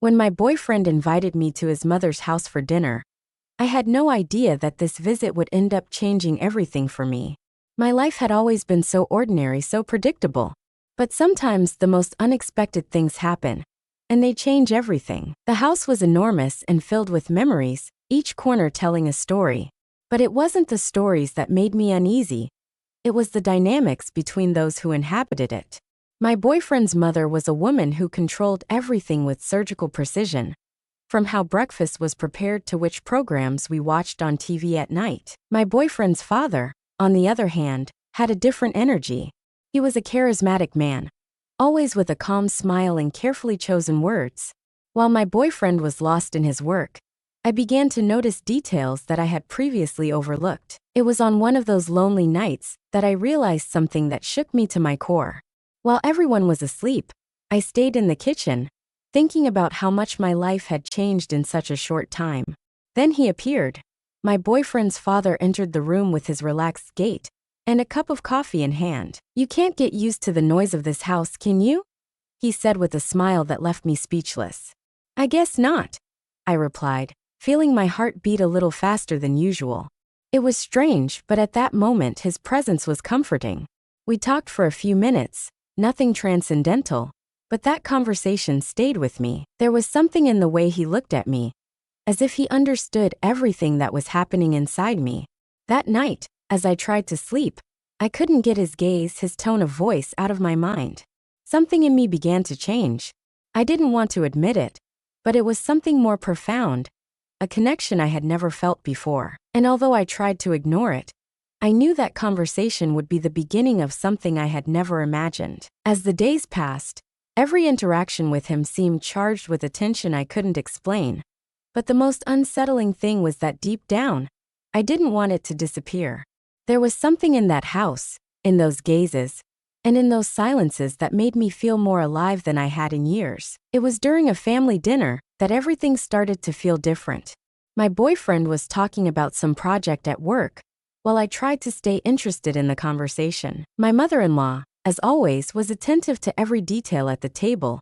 When my boyfriend invited me to his mother's house for dinner, I had no idea that this visit would end up changing everything for me. My life had always been so ordinary, so predictable. But sometimes the most unexpected things happen, and they change everything. The house was enormous and filled with memories, each corner telling a story. But it wasn't the stories that made me uneasy. It was the dynamics between those who inhabited it. My boyfriend's mother was a woman who controlled everything with surgical precision, from how breakfast was prepared to which programs we watched on TV at night. My boyfriend's father, on the other hand, had a different energy. He was a charismatic man, always with a calm smile and carefully chosen words. While my boyfriend was lost in his work, I began to notice details that I had previously overlooked. It was on one of those lonely nights that I realized something that shook me to my core. While everyone was asleep, I stayed in the kitchen, thinking about how much my life had changed in such a short time. Then he appeared. My boyfriend's father entered the room with his relaxed gait and a cup of coffee in hand. "You can't get used to the noise of this house, can you?" he said with a smile that left me speechless. "I guess not," I replied, feeling my heart beat a little faster than usual. It was strange, but at that moment his presence was comforting. We talked for a few minutes, nothing transcendental, but that conversation stayed with me. There was something in the way he looked at me, as if he understood everything that was happening inside me. That night, as I tried to sleep, I couldn't get his gaze, his tone of voice out of my mind. Something in me began to change. I didn't want to admit it, but it was something more profound, a connection I had never felt before. And although I tried to ignore it, I knew that conversation would be the beginning of something I had never imagined. As the days passed, every interaction with him seemed charged with a tension I couldn't explain. But the most unsettling thing was that deep down, I didn't want it to disappear. There was something in that house, in those gazes, and in those silences that made me feel more alive than I had in years. It was during a family dinner that everything started to feel different. My boyfriend was talking about some project at work, while I tried to stay interested in the conversation. My mother-in-law, as always, was attentive to every detail at the table,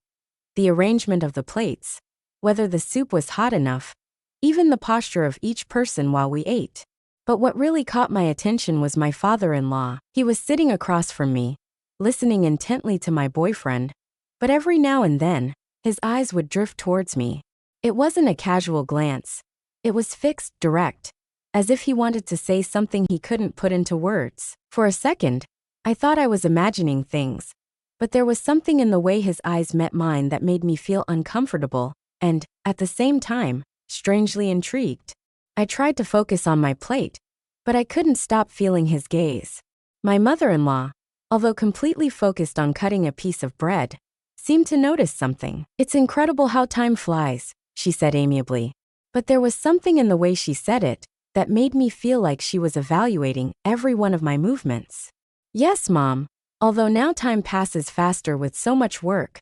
the arrangement of the plates, whether the soup was hot enough, even the posture of each person while we ate. But what really caught my attention was my father-in-law. He was sitting across from me, listening intently to my boyfriend, but every now and then, his eyes would drift towards me. It wasn't a casual glance. It was fixed, direct, as if he wanted to say something he couldn't put into words. For a second, I thought I was imagining things, but there was something in the way his eyes met mine that made me feel uncomfortable and, at the same time, strangely intrigued. I tried to focus on my plate, but I couldn't stop feeling his gaze. My mother-in-law, although completely focused on cutting a piece of bread, seemed to notice something. "It's incredible how time flies," she said amiably. But there was something in the way she said it that made me feel like she was evaluating every one of my movements. "Yes, Mom, although now time passes faster with so much work,"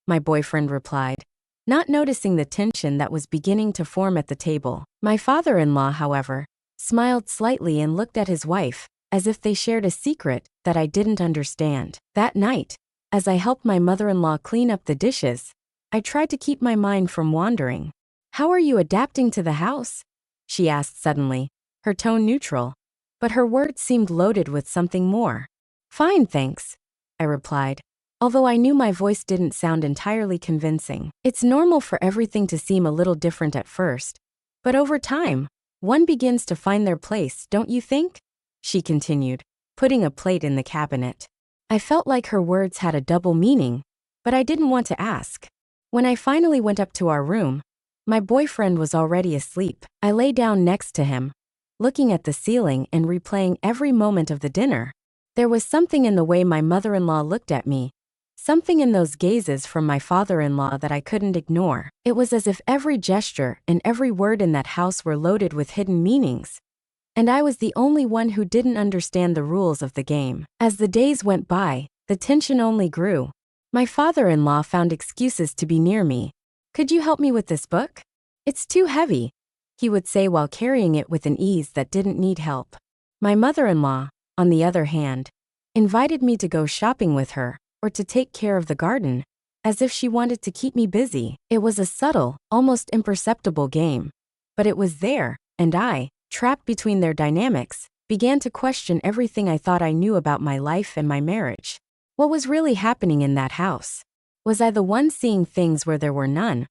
my boyfriend replied, not noticing the tension that was beginning to form at the table. My father-in-law, however, smiled slightly and looked at his wife, as if they shared a secret that I didn't understand. That night, as I helped my mother-in-law clean up the dishes, I tried to keep my mind from wandering. "How are you adapting to the house?" she asked suddenly, her tone neutral, but her words seemed loaded with something more. "Fine, thanks," I replied, although I knew my voice didn't sound entirely convincing. "It's normal for everything to seem a little different at first, but over time, one begins to find their place, don't you think?" she continued, putting a plate in the cabinet. I felt like her words had a double meaning, but I didn't want to ask. When I finally went up to our room, my boyfriend was already asleep. I lay down next to him, looking at the ceiling and replaying every moment of the dinner. There was something in the way my mother-in-law looked at me, something in those gazes from my father-in-law that I couldn't ignore. It was as if every gesture and every word in that house were loaded with hidden meanings, and I was the only one who didn't understand the rules of the game. As the days went by, the tension only grew. My father-in-law found excuses to be near me. "Could you help me with this book? It's too heavy," he would say while carrying it with an ease that didn't need help. My mother-in-law, on the other hand, invited me to go shopping with her or to take care of the garden, as if she wanted to keep me busy. It was a subtle, almost imperceptible game. But it was there, and I, trapped between their dynamics, began to question everything I thought I knew about my life and my marriage. What was really happening in that house? Was I the one seeing things where there were none?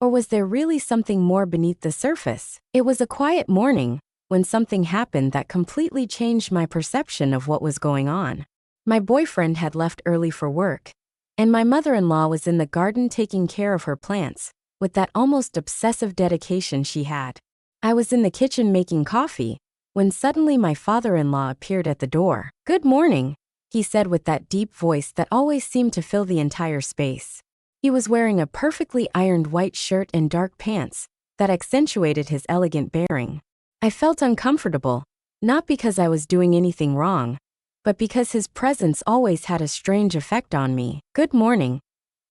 Or was there really something more beneath the surface? It was a quiet morning, when something happened that completely changed my perception of what was going on. My boyfriend had left early for work, and my mother-in-law was in the garden taking care of her plants, with that almost obsessive dedication she had. I was in the kitchen making coffee, when suddenly my father-in-law appeared at the door. "Good morning," he said with that deep voice that always seemed to fill the entire space. He was wearing a perfectly ironed white shirt and dark pants that accentuated his elegant bearing. I felt uncomfortable, not because I was doing anything wrong, but because his presence always had a strange effect on me. "Good morning,"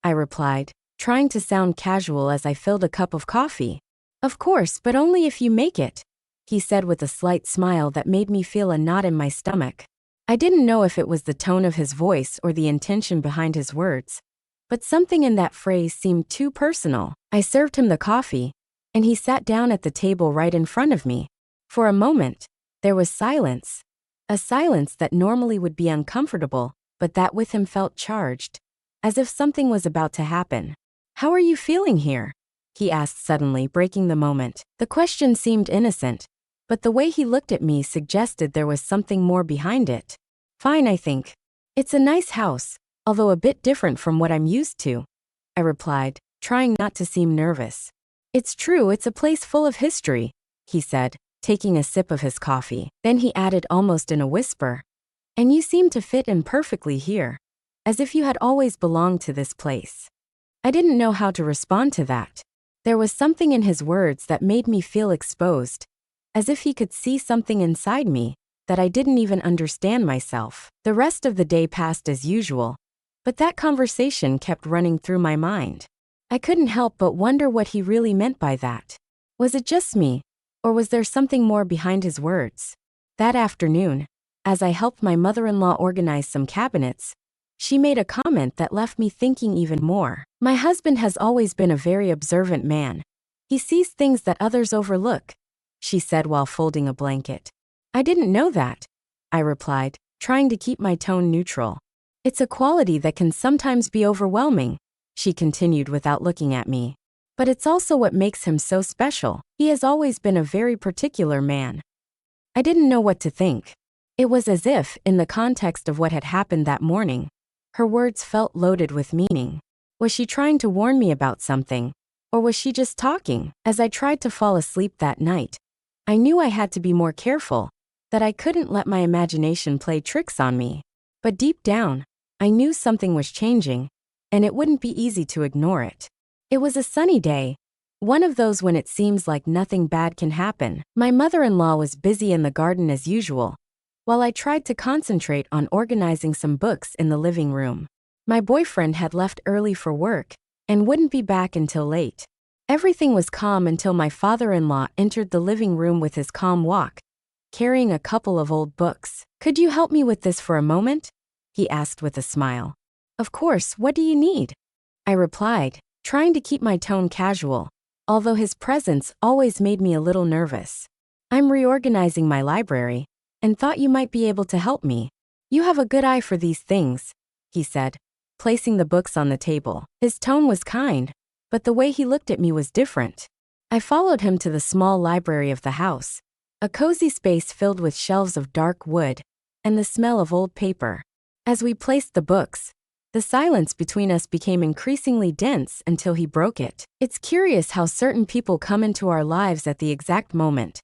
I replied, trying to sound casual as I filled a cup of coffee. "Of course, but only if you make it," he said with a slight smile that made me feel a knot in my stomach. I didn't know if it was the tone of his voice or the intention behind his words, but something in that phrase seemed too personal. I served him the coffee, and he sat down at the table right in front of me. For a moment, there was silence. A silence that normally would be uncomfortable, but that with him felt charged, as if something was about to happen. "How are you feeling here?" he asked suddenly, breaking the moment. The question seemed innocent, but the way he looked at me suggested there was something more behind it. "Fine, I think. It's a nice house, although a bit different from what I'm used to," I replied, trying not to seem nervous. "It's true, it's a place full of history," he said, taking a sip of his coffee. Then he added almost in a whisper, "And you seem to fit in perfectly here, as if you had always belonged to this place." I didn't know how to respond to that. There was something in his words that made me feel exposed, as if he could see something inside me that I didn't even understand myself. The rest of the day passed as usual, but that conversation kept running through my mind. I couldn't help but wonder what he really meant by that. Was it just me, or was there something more behind his words? That afternoon, as I helped my mother-in-law organize some cabinets, she made a comment that left me thinking even more. "My husband has always been a very observant man. He sees things that others overlook," she said while folding a blanket. "I didn't know that," I replied, trying to keep my tone neutral. "It's a quality that can sometimes be overwhelming," she continued without looking at me. "But it's also what makes him so special. He has always been a very particular man." I didn't know what to think. It was as if, in the context of what had happened that morning, her words felt loaded with meaning. Was she trying to warn me about something, or was she just talking? As I tried to fall asleep that night, I knew I had to be more careful, that I couldn't let my imagination play tricks on me. But deep down, I knew something was changing, and it wouldn't be easy to ignore it. It was a sunny day, one of those when it seems like nothing bad can happen. My mother-in-law was busy in the garden as usual, while I tried to concentrate on organizing some books in the living room. My boyfriend had left early for work, and wouldn't be back until late. Everything was calm until my father-in-law entered the living room with his calm walk, carrying a couple of old books. "Could you help me with this for a moment?" he asked with a smile. "Of course, what do you need?" I replied, trying to keep my tone casual, although his presence always made me a little nervous. "I'm reorganizing my library, and thought you might be able to help me. You have a good eye for these things," he said, placing the books on the table. His tone was kind, but the way he looked at me was different. I followed him to the small library of the house, a cozy space filled with shelves of dark wood and the smell of old paper. As we placed the books, the silence between us became increasingly dense until he broke it. "It's curious how certain people come into our lives at the exact moment,"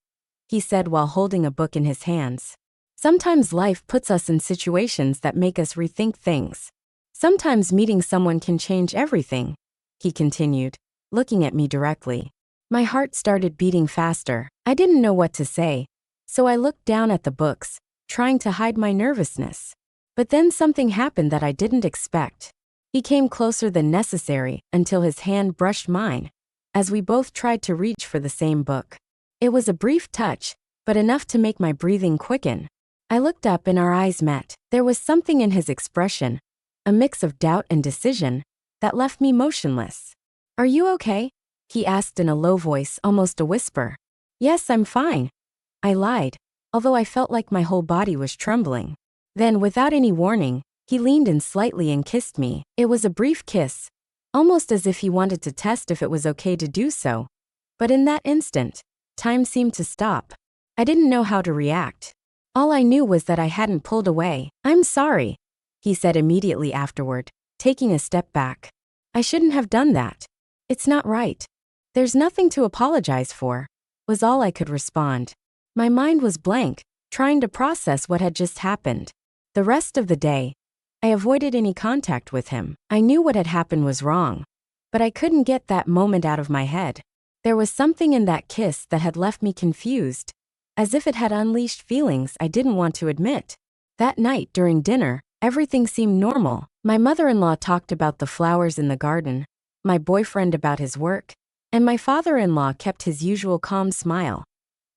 he said while holding a book in his hands. "Sometimes life puts us in situations that make us rethink things. Sometimes meeting someone can change everything," he continued, looking at me directly. My heart started beating faster. I didn't know what to say, so I looked down at the books, trying to hide my nervousness. But then something happened that I didn't expect. He came closer than necessary until his hand brushed mine, as we both tried to reach for the same book. It was a brief touch, but enough to make my breathing quicken. I looked up and our eyes met. There was something in his expression, a mix of doubt and decision, that left me motionless. "Are you okay?" he asked in a low voice, almost a whisper. "Yes, I'm fine," I lied, although I felt like my whole body was trembling. Then, without any warning, he leaned in slightly and kissed me. It was a brief kiss, almost as if he wanted to test if it was okay to do so. But in that instant, time seemed to stop. I didn't know how to react. All I knew was that I hadn't pulled away. "I'm sorry," he said immediately afterward, taking a step back. "I shouldn't have done that. It's not right." "There's nothing to apologize for," was all I could respond. My mind was blank, trying to process what had just happened. The rest of the day, I avoided any contact with him. I knew what had happened was wrong, but I couldn't get that moment out of my head. There was something in that kiss that had left me confused, as if it had unleashed feelings I didn't want to admit. That night during dinner, everything seemed normal. My mother-in-law talked about the flowers in the garden, my boyfriend about his work, and my father-in-law kept his usual calm smile.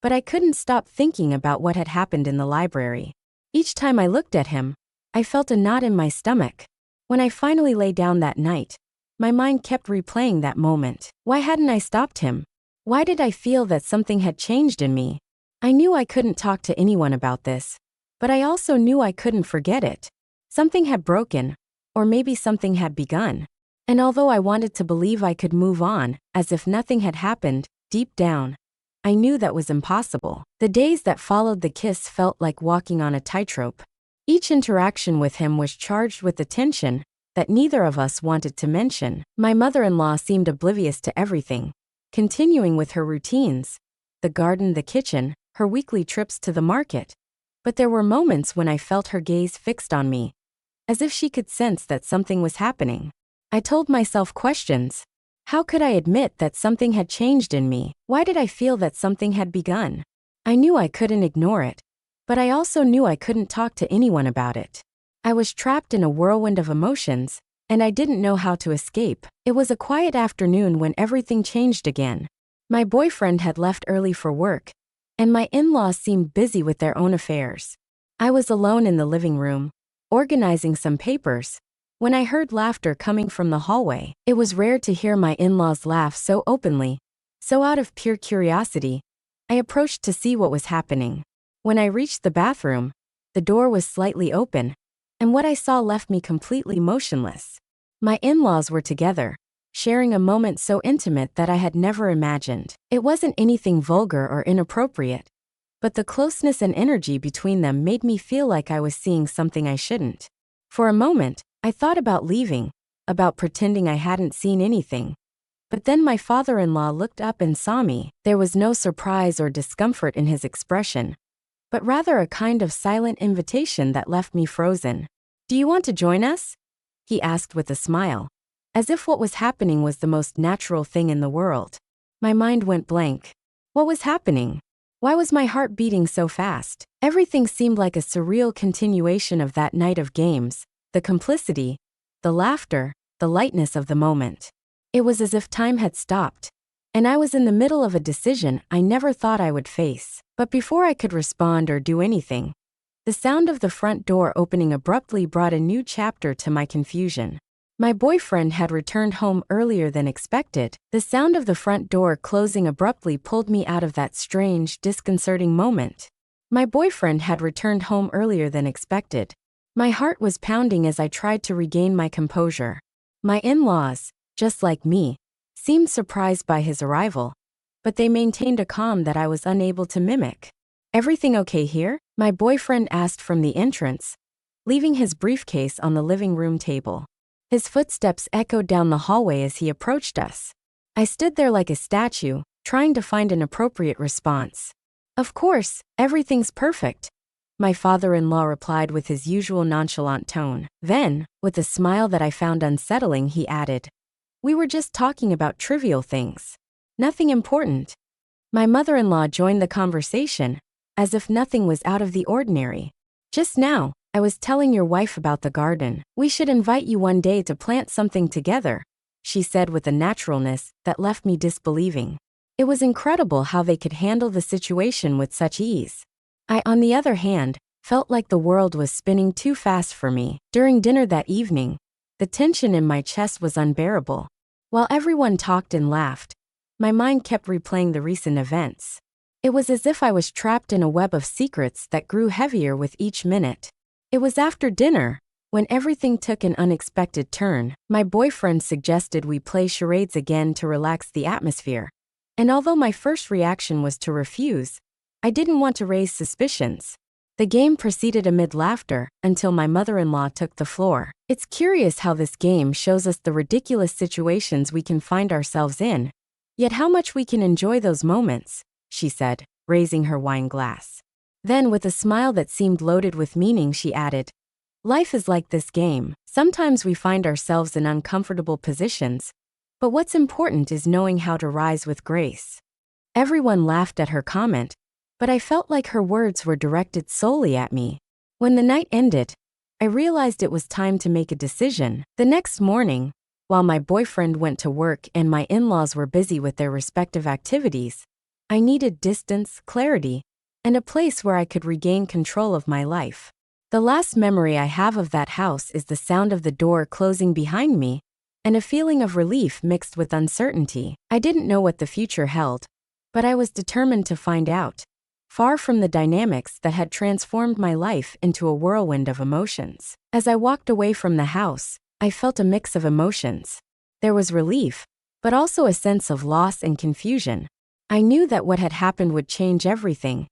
But I couldn't stop thinking about what had happened in the library. Each time I looked at him, I felt a knot in my stomach. When I finally lay down that night, my mind kept replaying that moment. Why hadn't I stopped him? Why did I feel that something had changed in me? I knew I couldn't talk to anyone about this, but I also knew I couldn't forget it. Something had broken, or maybe something had begun. And although I wanted to believe I could move on, as if nothing had happened, deep down, I knew that was impossible. The days that followed the kiss felt like walking on a tightrope. Each interaction with him was charged with the tension that neither of us wanted to mention. My mother-in-law seemed oblivious to everything, continuing with her routines, the garden, the kitchen, her weekly trips to the market. But there were moments when I felt her gaze fixed on me, as if she could sense that something was happening. I told myself questions. How could I admit that something had changed in me? Why did I feel that something had begun? I knew I couldn't ignore it, but I also knew I couldn't talk to anyone about it. I was trapped in a whirlwind of emotions, and I didn't know how to escape. It was a quiet afternoon when everything changed again. My boyfriend had left early for work, and my in-laws seemed busy with their own affairs. I was alone in the living room, organizing some papers, when I heard laughter coming from the hallway. It was rare to hear my in-laws laugh so openly, so out of pure curiosity, I approached to see what was happening. When I reached the bathroom, the door was slightly open, and what I saw left me completely motionless. My in-laws were together, sharing a moment so intimate that I had never imagined. It wasn't anything vulgar or inappropriate, but the closeness and energy between them made me feel like I was seeing something I shouldn't. For a moment, I thought about leaving, about pretending I hadn't seen anything. But then my father-in-law looked up and saw me. There was no surprise or discomfort in his expression, but rather a kind of silent invitation that left me frozen. "Do you want to join us?" he asked with a smile, as if what was happening was the most natural thing in the world. My mind went blank. What was happening? Why was my heart beating so fast? Everything seemed like a surreal continuation of that night of games. The complicity, the laughter, the lightness of the moment. It was as if time had stopped, and I was in the middle of a decision I never thought I would face. But before I could respond or do anything, the sound of the front door opening abruptly brought a new chapter to my confusion. My boyfriend had returned home earlier than expected. The sound of the front door closing abruptly pulled me out of that strange, disconcerting moment. My boyfriend had returned home earlier than expected. My heart was pounding as I tried to regain my composure. My in-laws, just like me, seemed surprised by his arrival, but they maintained a calm that I was unable to mimic. "Everything okay here?" my boyfriend asked from the entrance, leaving his briefcase on the living room table. His footsteps echoed down the hallway as he approached us. I stood there like a statue, trying to find an appropriate response. "Of course, everything's perfect," my father-in-law replied with his usual nonchalant tone. Then, with a smile that I found unsettling, he added, "We were just talking about trivial things. Nothing important." My mother-in-law joined the conversation, as if nothing was out of the ordinary. "Just now, I was telling your wife about the garden. We should invite you one day to plant something together," she said with a naturalness that left me disbelieving. It was incredible how they could handle the situation with such ease. I, on the other hand, felt like the world was spinning too fast for me. During dinner that evening, The tension in my chest was unbearable. While everyone talked and laughed, my mind kept replaying the recent events. It was as if I was trapped in a web of secrets that grew heavier with each minute. It was after dinner, when everything took an unexpected turn. My boyfriend suggested we play charades again to relax the atmosphere. And although my first reaction was to refuse, I didn't want to raise suspicions. The game proceeded amid laughter until my mother-in-law took the floor. It's curious how this game shows us the ridiculous situations we can find ourselves in, yet how much we can enjoy those moments, she said, raising her wine glass. Then, with a smile that seemed loaded with meaning, she added, "Life is like this game. Sometimes we find ourselves in uncomfortable positions, but what's important is knowing how to rise with grace." Everyone laughed at her comment, but I felt like her words were directed solely at me. When the night ended, I realized it was time to make a decision. The next morning, while my boyfriend went to work and my in-laws were busy with their respective activities, I needed distance, clarity, and a place where I could regain control of my life. The last memory I have of that house is the sound of the door closing behind me, and a feeling of relief mixed with uncertainty. I didn't know what the future held, but I was determined to find out. Far from the dynamics that had transformed my life into a whirlwind of emotions. As I walked away from the house, I felt a mix of emotions. There was relief, but also a sense of loss and confusion. I knew that what had happened would change everything,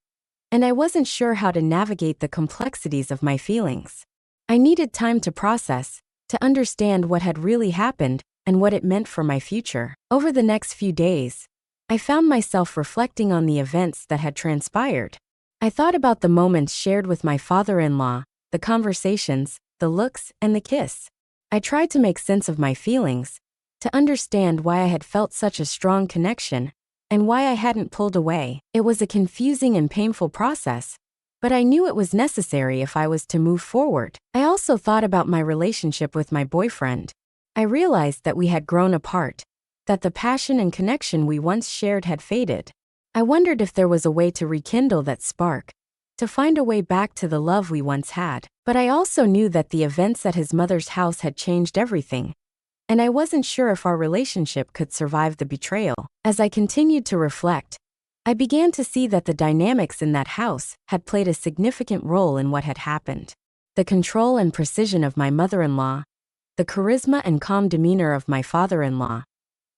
and I wasn't sure how to navigate the complexities of my feelings. I needed time to process, to understand what had really happened and what it meant for my future. Over the next few days, I found myself reflecting on the events that had transpired. I thought about the moments shared with my father-in-law, the conversations, the looks, and the kiss. I tried to make sense of my feelings, to understand why I had felt such a strong connection, and why I hadn't pulled away. It was a confusing and painful process, but I knew it was necessary if I was to move forward. I also thought about my relationship with my boyfriend. I realized that we had grown apart, that the passion and connection we once shared had faded. I wondered if there was a way to rekindle that spark, to find a way back to the love we once had. But I also knew that the events at his mother's house had changed everything, and I wasn't sure if our relationship could survive the betrayal. As I continued to reflect, I began to see that the dynamics in that house had played a significant role in what had happened. The control and precision of my mother-in-law, the charisma and calm demeanor of my father-in-law,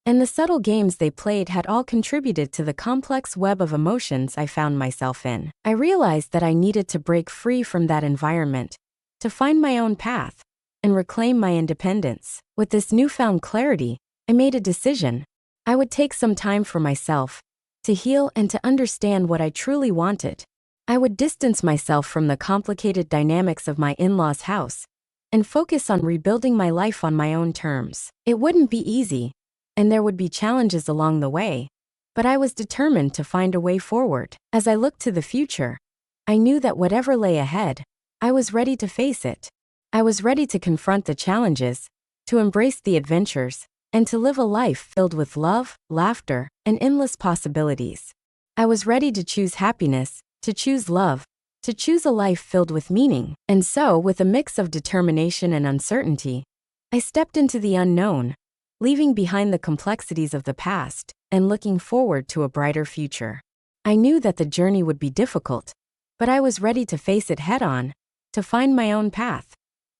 and the subtle games they played had all contributed to the complex web of emotions I found myself in. I realized that I needed to break free from that environment, to find my own path, and reclaim my independence. With this newfound clarity, I made a decision. I would take some time for myself, to heal and to understand what I truly wanted. I would distance myself from the complicated dynamics of my in-laws' house, and focus on rebuilding my life on my own terms. It wouldn't be easy, and there would be challenges along the way, but I was determined to find a way forward. As I looked to the future, I knew that whatever lay ahead, I was ready to face it. I was ready to confront the challenges, to embrace the adventures, and to live a life filled with love, laughter, and endless possibilities. I was ready to choose happiness, to choose love, to choose a life filled with meaning. And so, with a mix of determination and uncertainty, I stepped into the unknown, leaving behind the complexities of the past and looking forward to a brighter future. I knew that the journey would be difficult, but I was ready to face it head-on, to find my own path,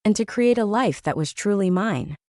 and to create a life that was truly mine.